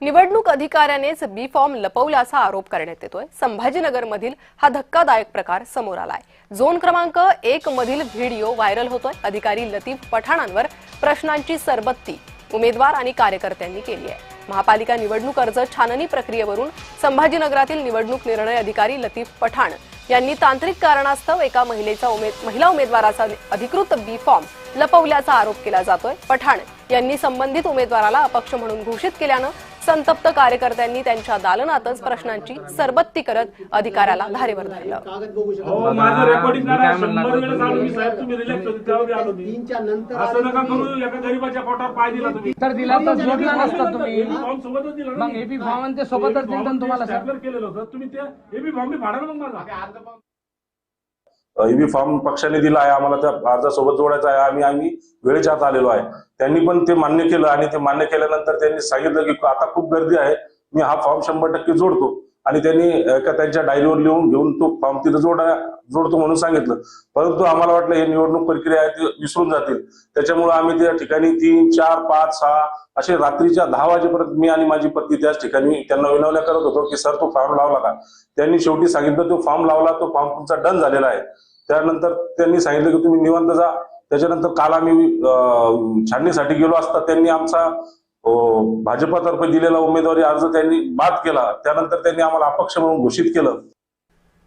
निवडणूक अधिकाऱ्यानेच बी फॉर्म लपवल्याचा आरोप करण्यात येतोय। संभाजीनगरमधील हा धक्कादायक प्रकार समोर आलाय। झोन क्रमांक 1 मधील व्हिडिओ व्हायरल होतोय। अधिकारी लतीफ पठाणांवर प्रश्नांची सरबत्ती उमेदवार आणि कार्यकर्त्यांनी केली आहे। महापालिका निवडणूक अर्ज छाननी प्रक्रियेवरून संभाजीनगरातील निवडणूक निर्णय अधिकारी लतीफ पठाण यांनी तांत्रिक कारणास्तव एका महिला उमेदवाराचा अधिकृत बी फॉर्म लपवल्याचा आरोप केला जातोय। पठाण यांनी संबंधित उमेदवाराला अपक्ष म्हणून घोषित केल्यानं संतप्त कार्यकर्त्यांनी त्यांच्या दालनातच प्रश्नांची सरबत्ती करत अधिकाऱ्याला धारेवर धरलं। ईबी फॉर्म पक्षाने दिला आहे, आम्हाला त्या अर्जासोबत जोडायचा आहे। आम्ही वेळेच्या आत आलेलो आहे। त्यांनी पण ते मान्य केलं आणि ते मान्य केल्यानंतर त्यांनी सांगितलं की आता खूप गर्दी आहे, मी हा फॉर्म 100% जोडतो आणि त्यांनी त्यांच्या डायरीवर लिहून घेऊन तो फॉर्म तिथे जोडतो म्हणून सांगितलं। परंतु आम्हाला वाटलं हे निवडणूक प्रक्रिया आहे ती विसरून जातील, त्याच्यामुळे आम्ही त्या ठिकाणी 3, 4, 5, 6 असे रात्रीच्या 10 वाजेपर्यंत मी आणि माझी पत्नी त्याच ठिकाणी त्यांना विनवण्या करत होतो की सर तो फॉर्म लावला का। त्यांनी शेवटी सांगितलं तो फॉर्म लावला, तो फॉर्म तुमचा डन झालेला आहे। त्यानंतर त्यांनी सांगितलं की तुम्ही निवांत जा। त्याच्यानंतर काल आम्ही छाननीसाठी गेलो असता त्यांनी आमचा भाजपातर्फे दिलेला उमेदवारी अर्ज त्यांनी बाद केला। त्यानंतर त्यांनी आम्हाला अपक्ष म्हणून घोषित केलं।